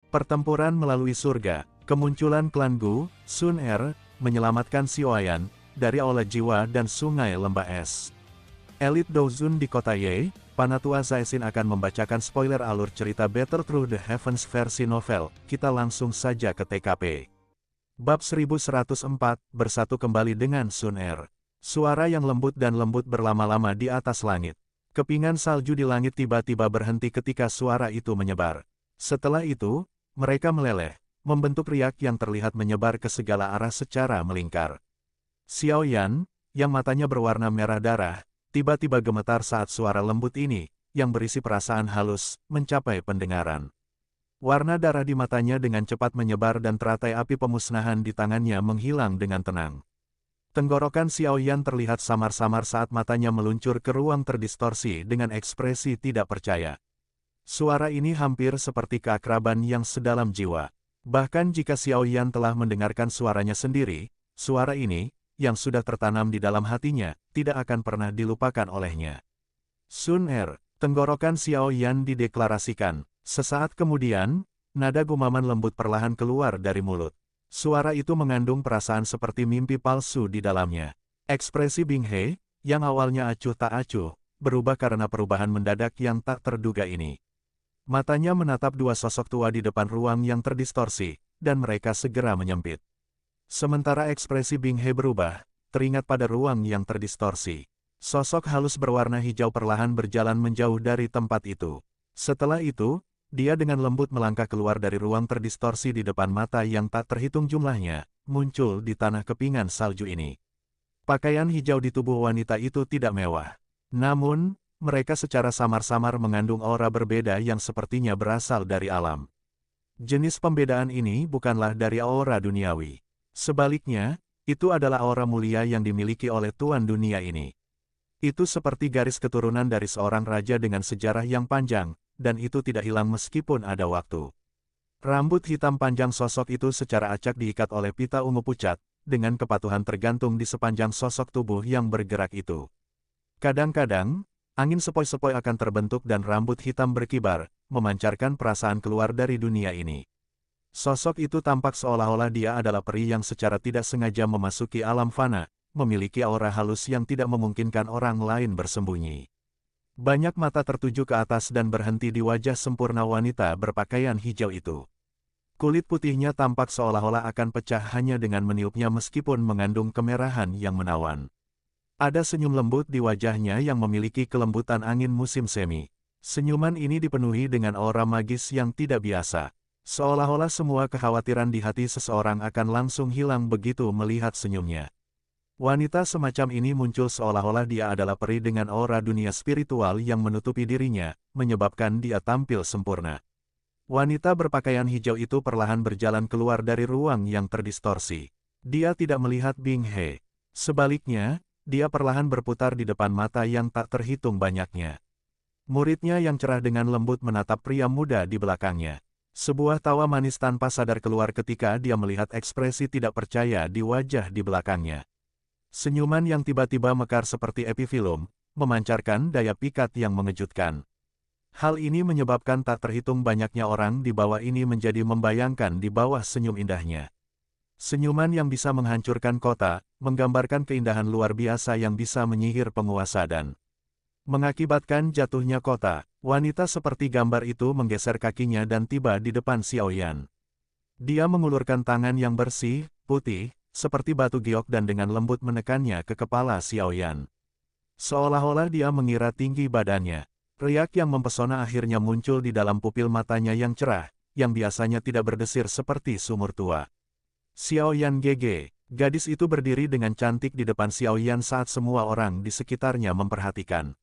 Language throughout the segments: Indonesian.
Pertempuran melalui surga, kemunculan klan Gu, Sun Er, menyelamatkan Xiaoyan, dari aula jiwa dan sungai lembah es. Elite Douzun di kota Ye, Panatua Zaixin akan membacakan spoiler alur cerita Battle Through the Heavens versi novel, kita langsung saja ke TKP. Bab 1104, bersatu kembali dengan Sun Er. Suara yang lembut dan lembut berlama-lama di atas langit. Kepingan salju di langit tiba-tiba berhenti ketika suara itu menyebar. Setelah itu, mereka meleleh, membentuk riak yang terlihat menyebar ke segala arah secara melingkar. Xiaoyan, yang matanya berwarna merah darah, tiba-tiba gemetar saat suara lembut ini, yang berisi perasaan halus, mencapai pendengaran. Warna darah di matanya dengan cepat menyebar dan teratai api pemusnahan di tangannya menghilang dengan tenang. Tenggorokan Xiaoyan terlihat samar-samar saat matanya meluncur ke ruang terdistorsi dengan ekspresi tidak percaya. Suara ini hampir seperti keakraban yang sedalam jiwa. Bahkan jika Xiaoyan telah mendengarkan suaranya sendiri, suara ini, yang sudah tertanam di dalam hatinya, tidak akan pernah dilupakan olehnya. Sun Er, tenggorokan Xiaoyan dideklarasikan. Sesaat kemudian, nada gumaman lembut perlahan keluar dari mulut. Suara itu mengandung perasaan seperti mimpi palsu di dalamnya. Ekspresi Bing He, yang awalnya acuh tak acuh, berubah karena perubahan mendadak yang tak terduga ini. Matanya menatap dua sosok tua di depan ruang yang terdistorsi, dan mereka segera menyempit. Sementara ekspresi Bing He berubah, teringat pada ruang yang terdistorsi. Sosok halus berwarna hijau perlahan berjalan menjauh dari tempat itu. Setelah itu, dia dengan lembut melangkah keluar dari ruang terdistorsi di depan mata yang tak terhitung jumlahnya, muncul di tanah kepingan salju ini. Pakaian hijau di tubuh wanita itu tidak mewah. Namun, mereka secara samar-samar mengandung aura berbeda yang sepertinya berasal dari alam. Jenis pembedaan ini bukanlah dari aura duniawi. Sebaliknya, itu adalah aura mulia yang dimiliki oleh Tuan Dunia ini. Itu seperti garis keturunan dari seorang raja dengan sejarah yang panjang, dan itu tidak hilang meskipun ada waktu. Rambut hitam panjang sosok itu secara acak diikat oleh pita ungu pucat, dengan kepatuhan tergantung di sepanjang sosok tubuh yang bergerak itu. Kadang-kadang, angin sepoi-sepoi akan terbentuk dan rambut hitam berkibar, memancarkan perasaan keluar dari dunia ini. Sosok itu tampak seolah-olah dia adalah peri yang secara tidak sengaja memasuki alam fana, memiliki aura halus yang tidak memungkinkan orang lain bersembunyi. Banyak mata tertuju ke atas dan berhenti di wajah sempurna wanita berpakaian hijau itu. Kulit putihnya tampak seolah-olah akan pecah hanya dengan meniupnya meskipun mengandung kemerahan yang menawan. Ada senyum lembut di wajahnya yang memiliki kelembutan angin musim semi. Senyuman ini dipenuhi dengan aura magis yang tidak biasa. Seolah-olah semua kekhawatiran di hati seseorang akan langsung hilang begitu melihat senyumnya. Wanita semacam ini muncul seolah-olah dia adalah peri dengan aura dunia spiritual yang menutupi dirinya, menyebabkan dia tampil sempurna. Wanita berpakaian hijau itu perlahan berjalan keluar dari ruang yang terdistorsi. Dia tidak melihat Bing He. Sebaliknya, dia perlahan berputar di depan mata yang tak terhitung banyaknya. Muridnya yang cerah dengan lembut menatap pria muda di belakangnya. Sebuah tawa manis tanpa sadar keluar ketika dia melihat ekspresi tidak percaya di wajah di belakangnya. Senyuman yang tiba-tiba mekar seperti epifilum, memancarkan daya pikat yang mengejutkan. Hal ini menyebabkan tak terhitung banyaknya orang di bawah ini menjadi membayangkan di bawah senyum indahnya. Senyuman yang bisa menghancurkan kota, menggambarkan keindahan luar biasa yang bisa menyihir penguasa dan mengakibatkan jatuhnya kota. Wanita seperti gambar itu menggeser kakinya dan tiba di depan Xiaoyan. Dia mengulurkan tangan yang bersih, putih, seperti batu giok dan dengan lembut menekannya ke kepala Xiaoyan. Seolah-olah dia mengira tinggi badannya. Riak yang mempesona akhirnya muncul di dalam pupil matanya yang cerah, yang biasanya tidak berdesir seperti sumur tua. Xiaoyan GG, gadis itu berdiri dengan cantik di depan Xiaoyan saat semua orang di sekitarnya memperhatikan.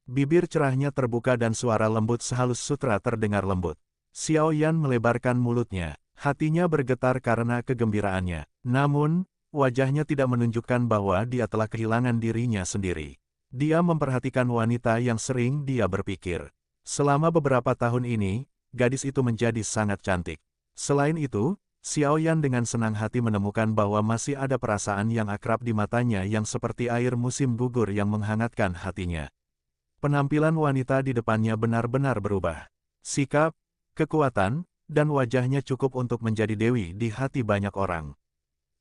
Bibir cerahnya terbuka dan suara lembut sehalus sutra terdengar lembut. Xiaoyan melebarkan mulutnya, hatinya bergetar karena kegembiraannya. Namun, wajahnya tidak menunjukkan bahwa dia telah kehilangan dirinya sendiri. Dia memperhatikan wanita yang sering dia berpikir. Selama beberapa tahun ini, gadis itu menjadi sangat cantik. Selain itu, Xiaoyan dengan senang hati menemukan bahwa masih ada perasaan yang akrab di matanya yang seperti air musim gugur yang menghangatkan hatinya. Penampilan wanita di depannya benar-benar berubah. Sikap, kekuatan, dan wajahnya cukup untuk menjadi dewi di hati banyak orang.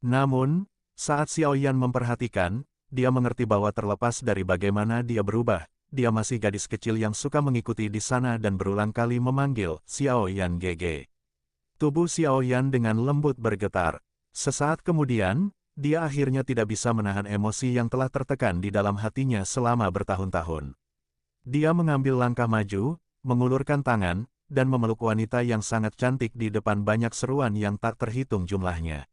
Namun, saat Xiao Yan memperhatikan, dia mengerti bahwa terlepas dari bagaimana dia berubah, dia masih gadis kecil yang suka mengikuti di sana dan berulang kali memanggil Xiao Yan Gege. Tubuh Xiao Yan dengan lembut bergetar. Sesaat kemudian, dia akhirnya tidak bisa menahan emosi yang telah tertekan di dalam hatinya selama bertahun-tahun. Dia mengambil langkah maju, mengulurkan tangan, dan memeluk wanita yang sangat cantik di depan banyak seruan yang tak terhitung jumlahnya.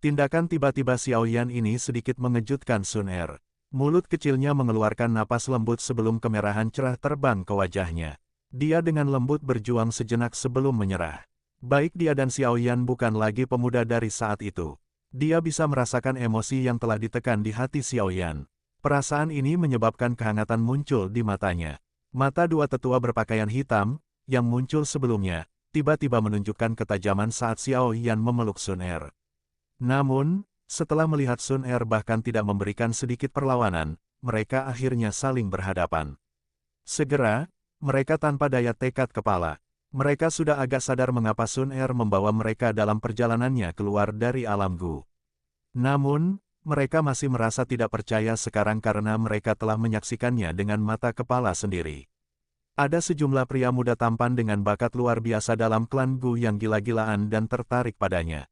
Tindakan tiba-tiba Xiao Yan ini sedikit mengejutkan Sun Er. Mulut kecilnya mengeluarkan napas lembut sebelum kemerahan cerah terbang ke wajahnya. Dia dengan lembut berjuang sejenak sebelum menyerah. Baik dia dan Xiao Yan bukan lagi pemuda dari saat itu. Dia bisa merasakan emosi yang telah ditekan di hati Xiao Yan. Perasaan ini menyebabkan kehangatan muncul di matanya. Mata dua tetua berpakaian hitam, yang muncul sebelumnya, tiba-tiba menunjukkan ketajaman saat Xiao Yan memeluk Sun Er. Namun, setelah melihat Sun Er bahkan tidak memberikan sedikit perlawanan, mereka akhirnya saling berhadapan. Segera, mereka tanpa daya tekad kepala. Mereka sudah agak sadar mengapa Sun Er membawa mereka dalam perjalanannya keluar dari alam Gu. Namun, mereka masih merasa tidak percaya sekarang karena mereka telah menyaksikannya dengan mata kepala sendiri. Ada sejumlah pria muda tampan dengan bakat luar biasa dalam klan Gu yang gila-gilaan dan tertarik padanya.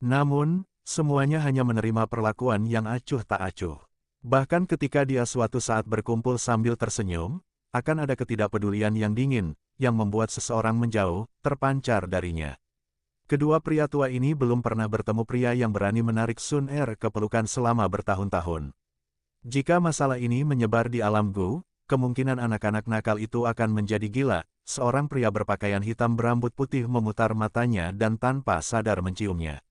Namun, semuanya hanya menerima perlakuan yang acuh tak acuh. Bahkan ketika dia suatu saat berkumpul sambil tersenyum, akan ada ketidakpedulian yang dingin, yang membuat seseorang menjauh, terpancar darinya. Kedua pria tua ini belum pernah bertemu pria yang berani menarik Sun Er ke pelukan selama bertahun-tahun. Jika masalah ini menyebar di alam Gu, kemungkinan anak-anak nakal itu akan menjadi gila. Seorang pria berpakaian hitam berambut putih memutar matanya dan tanpa sadar menciumnya.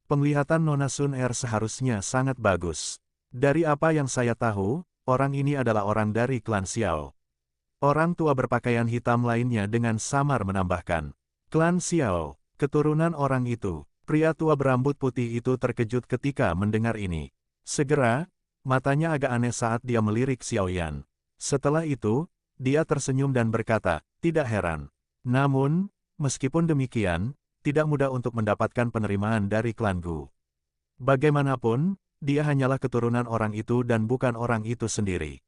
Penglihatan Nona Sun Er seharusnya sangat bagus. Dari apa yang saya tahu, orang ini adalah orang dari klan Xiao. Orang tua berpakaian hitam lainnya dengan samar menambahkan. Klan Xiao, keturunan orang itu. Pria tua berambut putih itu terkejut ketika mendengar ini. Segera, matanya agak aneh saat dia melirik Xiao Yan. Setelah itu, dia tersenyum dan berkata, tidak heran. Namun, meskipun demikian, tidak mudah untuk mendapatkan penerimaan dari klan Gu. Bagaimanapun, dia hanyalah keturunan orang itu dan bukan orang itu sendiri.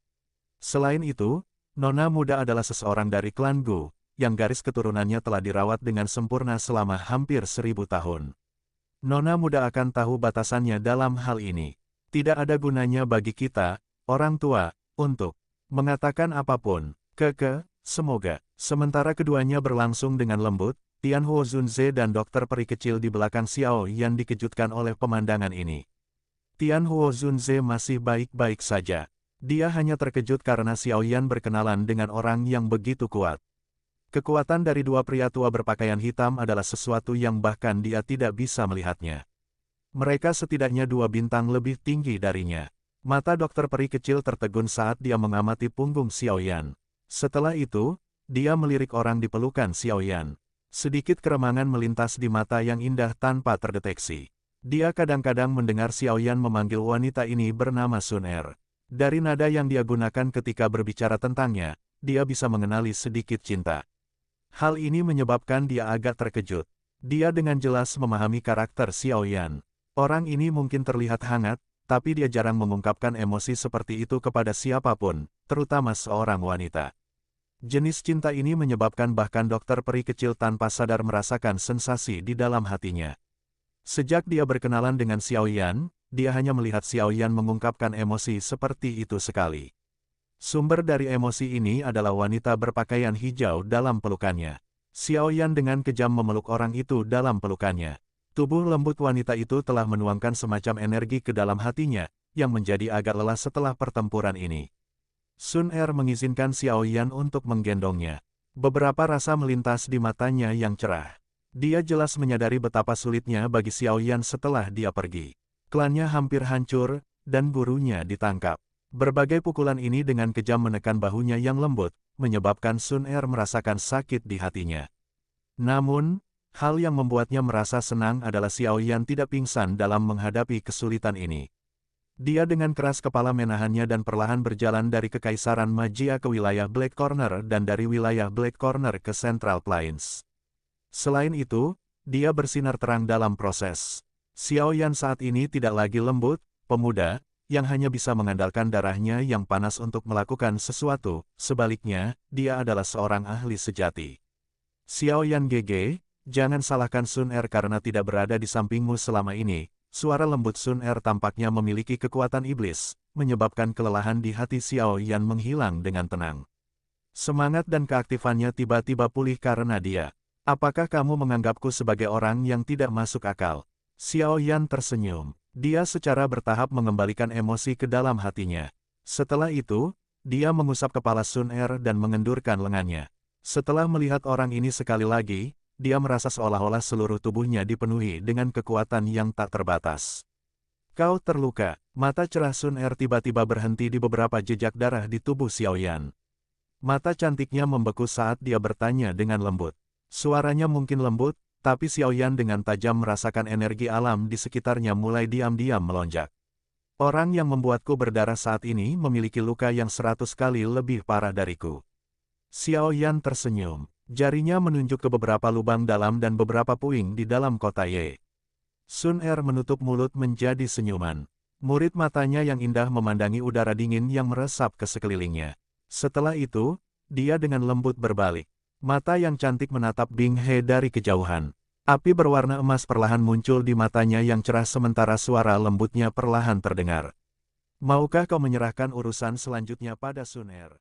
Selain itu, Nona muda adalah seseorang dari klan Gu, yang garis keturunannya telah dirawat dengan sempurna selama hampir 1000 tahun. Nona muda akan tahu batasannya dalam hal ini. Tidak ada gunanya bagi kita, orang tua, untuk mengatakan apapun. Semoga. Sementara keduanya berlangsung dengan lembut, Tian Huo Zunze dan dokter peri kecil di belakang Xiao Yan dikejutkan oleh pemandangan ini. Tian Huo Zunze masih baik-baik saja. Dia hanya terkejut karena Xiao Yan berkenalan dengan orang yang begitu kuat. Kekuatan dari dua pria tua berpakaian hitam adalah sesuatu yang bahkan dia tidak bisa melihatnya. Mereka setidaknya 2 bintang lebih tinggi darinya. Mata dokter peri kecil tertegun saat dia mengamati punggung Xiao Yan. Setelah itu, dia melirik orang di pelukan Xiao Yan. Sedikit keremangan melintas di mata yang indah tanpa terdeteksi. Dia kadang-kadang mendengar Xiao Yan memanggil wanita ini bernama Sun Er. Dari nada yang dia gunakan ketika berbicara tentangnya, dia bisa mengenali sedikit cinta. Hal ini menyebabkan dia agak terkejut. Dia dengan jelas memahami karakter Xiao Yan. Orang ini mungkin terlihat hangat, tapi dia jarang mengungkapkan emosi seperti itu kepada siapapun, terutama seorang wanita. Jenis cinta ini menyebabkan bahkan dokter peri kecil tanpa sadar merasakan sensasi di dalam hatinya. Sejak dia berkenalan dengan Xiao Yan, dia hanya melihat Xiao Yan mengungkapkan emosi seperti itu sekali. Sumber dari emosi ini adalah wanita berpakaian hijau dalam pelukannya. Xiao Yan dengan kejam memeluk orang itu dalam pelukannya. Tubuh lembut wanita itu telah menuangkan semacam energi ke dalam hatinya, yang menjadi agak lelah setelah pertempuran ini. Sun Er mengizinkan Xiao Yan untuk menggendongnya. Beberapa rasa melintas di matanya yang cerah. Dia jelas menyadari betapa sulitnya bagi Xiao Yan setelah dia pergi. Klannya hampir hancur, dan gurunya ditangkap. Berbagai pukulan ini dengan kejam menekan bahunya yang lembut, menyebabkan Sun Er merasakan sakit di hatinya. Namun, hal yang membuatnya merasa senang adalah Xiao Yan tidak pingsan dalam menghadapi kesulitan ini. Dia dengan keras kepala menahannya dan perlahan berjalan dari Kekaisaran Magia ke wilayah Black Corner dan dari wilayah Black Corner ke Central Plains. Selain itu, dia bersinar terang dalam proses. Xiao Yan saat ini tidak lagi lembut, pemuda, yang hanya bisa mengandalkan darahnya yang panas untuk melakukan sesuatu. Sebaliknya, dia adalah seorang ahli sejati. Xiao Yan GG, jangan salahkan Sun Er karena tidak berada di sampingmu selama ini. Suara lembut Sun Er tampaknya memiliki kekuatan iblis, menyebabkan kelelahan di hati Xiao Yan menghilang dengan tenang. Semangat dan keaktifannya tiba-tiba pulih karena dia. Apakah kamu menganggapku sebagai orang yang tidak masuk akal? Xiao Yan tersenyum. Dia secara bertahap mengembalikan emosi ke dalam hatinya. Setelah itu, dia mengusap kepala Sun Er dan mengendurkan lengannya. Setelah melihat orang ini sekali lagi, dia merasa seolah-olah seluruh tubuhnya dipenuhi dengan kekuatan yang tak terbatas. Kau terluka. Mata cerah Sun Er tiba-tiba berhenti di beberapa jejak darah di tubuh Xiao Yan. Mata cantiknya membeku saat dia bertanya dengan lembut. Suaranya mungkin lembut, tapi Xiao Yan dengan tajam merasakan energi alam di sekitarnya mulai diam-diam melonjak. Orang yang membuatku berdarah saat ini memiliki luka yang 100 kali lebih parah dariku. Xiao Yan tersenyum. Jarinya menunjuk ke beberapa lubang dalam dan beberapa puing di dalam kota Ye. Sun Er menutup mulut menjadi senyuman. Murid matanya yang indah memandangi udara dingin yang meresap ke sekelilingnya. Setelah itu, dia dengan lembut berbalik. Mata yang cantik menatap Bing He dari kejauhan. Api berwarna emas perlahan muncul di matanya yang cerah sementara suara lembutnya perlahan terdengar. Maukah kau menyerahkan urusan selanjutnya pada Sun Er?